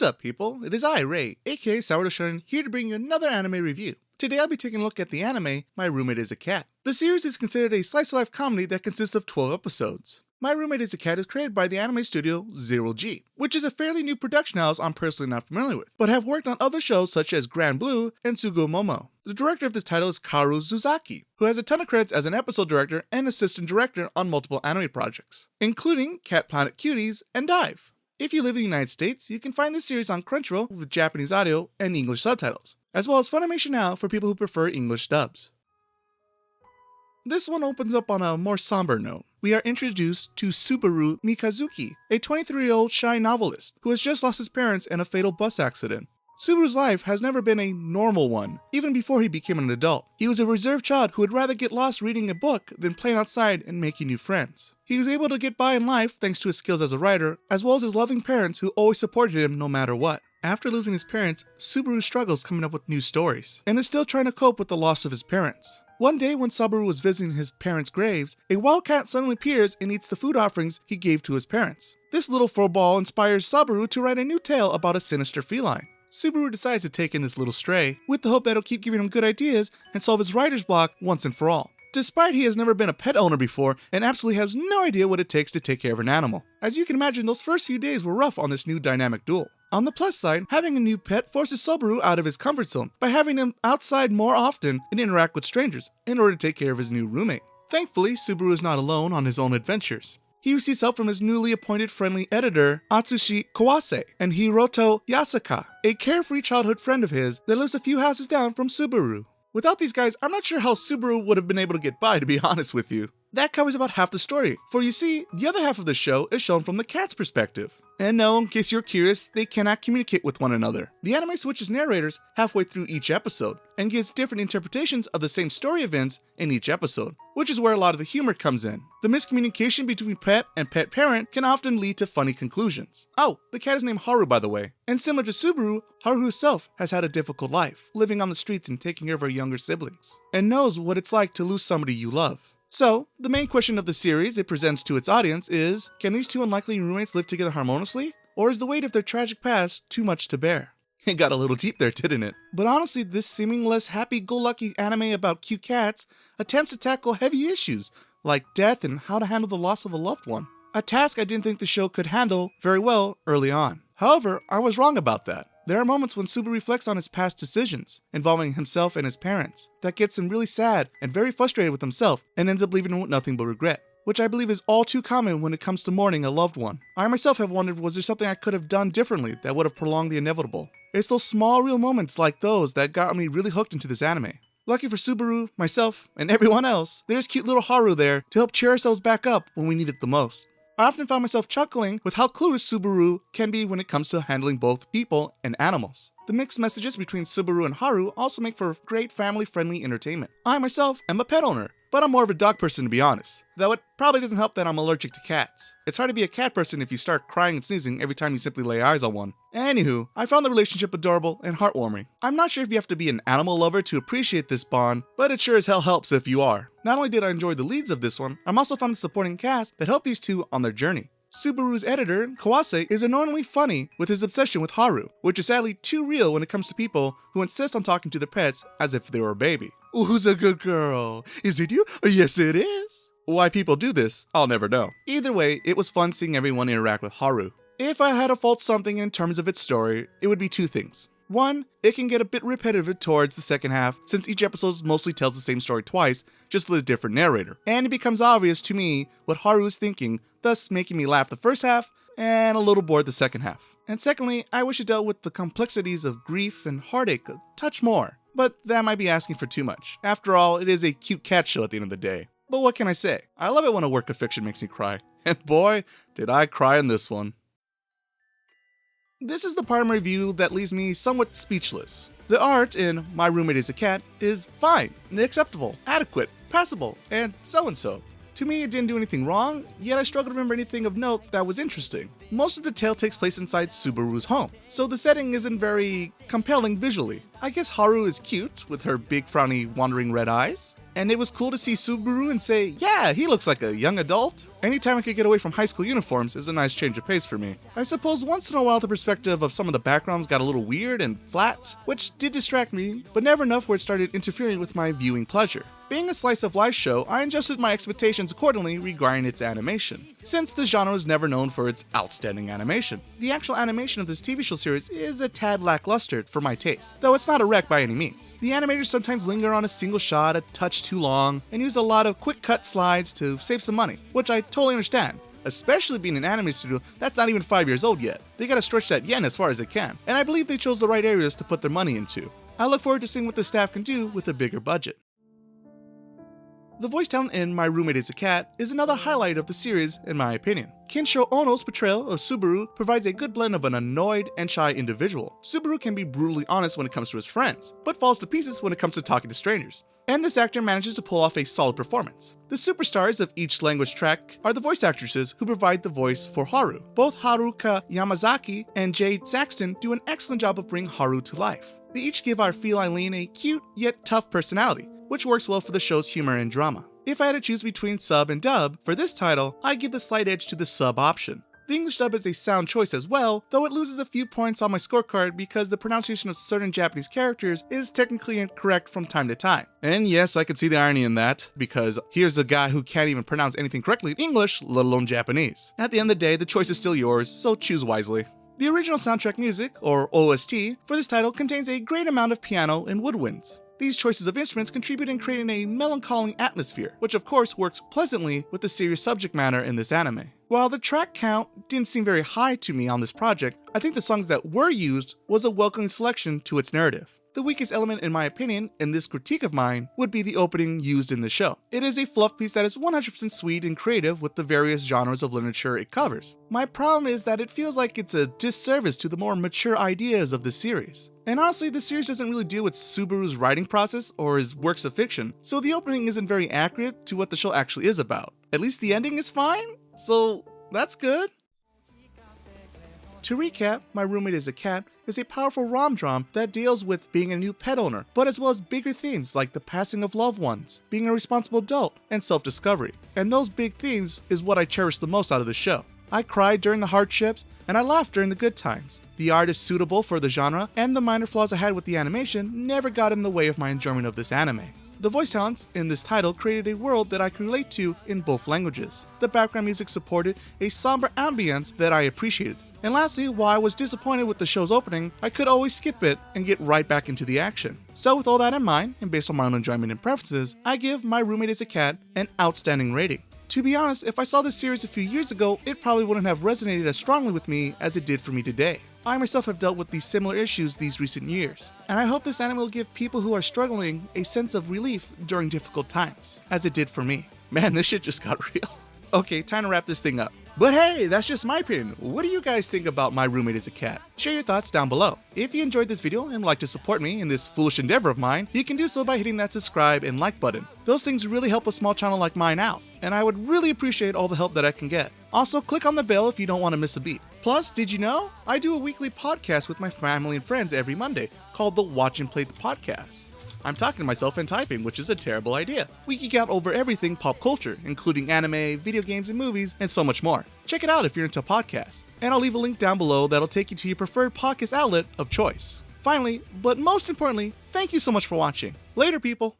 What's up, people? It is I, Ray, aka Sourdough Shonen, here to bring you another anime review. Today I'll be taking a look at the anime My Roommate is a Cat. The series is considered a slice-of-life comedy that consists of 12 episodes. My Roommate is a Cat is created by the anime studio Zero G, which is a fairly new production house I'm personally not familiar with, but have worked on other shows such as Grand Blue and Tsugumomo. The director of this title is Kaoru Suzaki, who has a ton of credits as an episode director and assistant director on multiple anime projects, including Cat Planet Cuties and Dive. If you live in the United States, you can find this series on Crunchyroll with Japanese audio and English subtitles, as well as Funimation Now for people who prefer English dubs. This one opens up on a more somber note. We are introduced to Subaru Mikazuki, a 23-year-old shy novelist who has just lost his parents in a fatal bus accident. Subaru's life has never been a normal one, even before he became an adult. He was a reserved child who would rather get lost reading a book than playing outside and making new friends. He was able to get by in life thanks to his skills as a writer, as well as his loving parents who always supported him no matter what. After losing his parents, Subaru struggles coming up with new stories, and is still trying to cope with the loss of his parents. One day when Subaru was visiting his parents' graves, a wild cat suddenly appears and eats the food offerings he gave to his parents. This little furball inspires Subaru to write a new tale about a sinister feline. Subaru decides to take in this little stray, with the hope that it'll keep giving him good ideas and solve his writer's block once and for all. Despite he has never been a pet owner before and absolutely has no idea what it takes to take care of an animal. As you can imagine, those first few days were rough on this new dynamic duel. On the plus side, having a new pet forces Subaru out of his comfort zone by having him outside more often and interact with strangers in order to take care of his new roommate. Thankfully, Subaru is not alone on his own adventures. He receives help from his newly appointed friendly editor, Atsushi Kawase, and Hiroto Yasaka, a carefree childhood friend of his that lives a few houses down from Subaru. Without these guys, I'm not sure how Subaru would have been able to get by, to be honest with you. That covers about half the story, for you see, the other half of the show is shown from the cat's perspective. And no, in case you're curious, they cannot communicate with one another. The anime switches narrators halfway through each episode, and gives different interpretations of the same story events in each episode, which is where a lot of the humor comes in. The miscommunication between pet and pet parent can often lead to funny conclusions. Oh, the cat is named Haru, by the way. And similar to Subaru, Haru herself has had a difficult life, living on the streets and taking care of her younger siblings, and knows what it's like to lose somebody you love. So, the main question of the series it presents to its audience is, can these two unlikely roommates live together harmoniously? Or is the weight of their tragic past too much to bear? It got a little deep there, didn't it? But honestly, this seeming less happy-go-lucky anime about cute cats attempts to tackle heavy issues, like death and how to handle the loss of a loved one. A task I didn't think the show could handle very well early on. However, I was wrong about that. There are moments when Subaru reflects on his past decisions, involving himself and his parents, that gets him really sad and very frustrated with himself and ends up leaving him with nothing but regret, which I believe is all too common when it comes to mourning a loved one. I myself have wondered, was there something I could have done differently that would have prolonged the inevitable? It's those small real moments like those that got me really hooked into this anime. Lucky for Subaru, myself, and everyone else, there's cute little Haru there to help cheer ourselves back up when we need it the most. I often found myself chuckling with how clueless Subaru can be when it comes to handling both people and animals. The mixed messages between Subaru and Haru also make for great family-friendly entertainment. I myself am a pet owner, but I'm more of a dog person to be honest. Though it probably doesn't help that I'm allergic to cats. It's hard to be a cat person if you start crying and sneezing every time you simply lay eyes on one. Anywho, I found the relationship adorable and heartwarming. I'm not sure if you have to be an animal lover to appreciate this bond, but it sure as hell helps if you are. Not only did I enjoy the leads of this one, I'm also found the supporting cast that helped these two on their journey. Subaru's editor, Kawase, is annoyingly funny with his obsession with Haru, which is sadly too real when it comes to people who insist on talking to their pets as if they were a baby. Who's a good girl? Is it you? Yes, it is. Why people do this, I'll never know. Either way, it was fun seeing everyone interact with Haru. If I had to fault something in terms of its story, it would be two things. One, it can get a bit repetitive towards the second half since each episode mostly tells the same story twice, just with a different narrator. And it becomes obvious to me what Haru is thinking, thus making me laugh the first half and a little bored the second half. And secondly, I wish it dealt with the complexities of grief and heartache a touch more. But that might be asking for too much. After all, it is a cute cat show at the end of the day. But what can I say? I love it when a work of fiction makes me cry. And boy, did I cry in this one. This is the part of my review that leaves me somewhat speechless. The art in My Roommate is a Cat is fine, acceptable, adequate, passable, and so. To me, it didn't do anything wrong, yet I struggle to remember anything of note that was interesting. Most of the tale takes place inside Subaru's home, so the setting isn't very compelling visually. I guess Haru is cute, with her big frowny wandering red eyes. and it was cool to see Subaru and say, yeah, he looks like a young adult. Anytime I could get away from high school uniforms is a nice change of pace for me. I suppose once in a while the perspective of some of the backgrounds got a little weird and flat, which did distract me, but never enough where it started interfering with my viewing pleasure. Being a slice of life show, I adjusted my expectations accordingly regarding its animation, since the genre is never known for its outstanding animation. The actual animation of this TV show series is a tad lackluster for my taste, though it's not a wreck by any means. The animators sometimes linger on a single shot a touch too long, and use a lot of quick cut slides to save some money, which I totally understand. Especially being an anime studio that's not even 5 years old yet. They gotta stretch that yen as far as they can, and I believe they chose the right areas to put their money into. I look forward to seeing what the staff can do with a bigger budget. The voice talent in My Roommate is a Cat is another highlight of the series, in my opinion. Kinshiro Ono's portrayal of Subaru provides a good blend of an annoyed and shy individual. Subaru can be brutally honest when it comes to his friends, but falls to pieces when it comes to talking to strangers. And this actor manages to pull off a solid performance. The superstars of each language track are the voice actresses who provide the voice for Haru. Both Haruka Yamazaki and Jade Saxton do an excellent job of bringing Haru to life. They each give our feline Lean a cute yet tough personality, which works well for the show's humor and drama. If I had to choose between sub and dub for this title, I give the slight edge to the sub option. The English dub is a sound choice as well, though it loses a few points on my scorecard because the pronunciation of certain Japanese characters is technically incorrect from time to time. And yes, I can see the irony in that, because here's a guy who can't even pronounce anything correctly in English, let alone Japanese. At the end of the day, the choice is still yours, so choose wisely. The original soundtrack music, or OST, for this title contains a great amount of piano and woodwinds. These choices of instruments contribute in creating a melancholy atmosphere, which of course works pleasantly with the serious subject matter in this anime. While the track count didn't seem very high to me on this project, I think the songs that were used was a welcoming selection to its narrative. The weakest element, in my opinion, in this critique of mine, would be the opening used in the show. It is a fluff piece that is 100% sweet and creative with the various genres of literature it covers. My problem is that it feels like it's a disservice to the more mature ideas of the series. And honestly, the series doesn't really deal with Subaru's writing process or his works of fiction, so the opening isn't very accurate to what the show actually is about. At least the ending is fine, so that's good. To recap, My Roommate is a Cat is a powerful rom-dram that deals with being a new pet owner, but as well as bigger themes like the passing of loved ones, being a responsible adult, and self-discovery. And those big themes is what I cherish the most out of the show. I cried during the hardships, and I laughed during the good times. The art is suitable for the genre, and the minor flaws I had with the animation never got in the way of my enjoyment of this anime. The voice talents in this title created a world that I could relate to in both languages. The background music supported a somber ambience that I appreciated. And lastly, while I was disappointed with the show's opening, I could always skip it and get right back into the action. So with all that in mind, and based on my own enjoyment and preferences, I give My Roommate is a Cat an outstanding rating. To be honest, if I saw this series a few years ago, it probably wouldn't have resonated as strongly with me as it did for me today. I myself have dealt with these similar issues these recent years, and I hope this anime will give people who are struggling a sense of relief during difficult times, as it did for me. Man, this shit just got real. Okay, time to wrap this thing up. But hey, that's just my opinion. What do you guys think about My Roommate is a Cat? Share your thoughts down below. If you enjoyed this video and would like to support me in this foolish endeavor of mine, you can do so by hitting that subscribe and like button. Those things really help a small channel like mine out, and I would really appreciate all the help that I can get. Also, click on the bell if you don't want to miss a beat. Plus, did you know? I do a weekly podcast with my family and friends every Monday called the Watch and Play the Podcast. I'm talking to myself and typing, which is a terrible idea. We geek out over everything pop culture, including anime, video games and movies, and so much more. Check it out if you're into podcasts. And I'll leave a link down below that'll take you to your preferred podcast outlet of choice. Finally, but most importantly, thank you so much for watching. Later, people!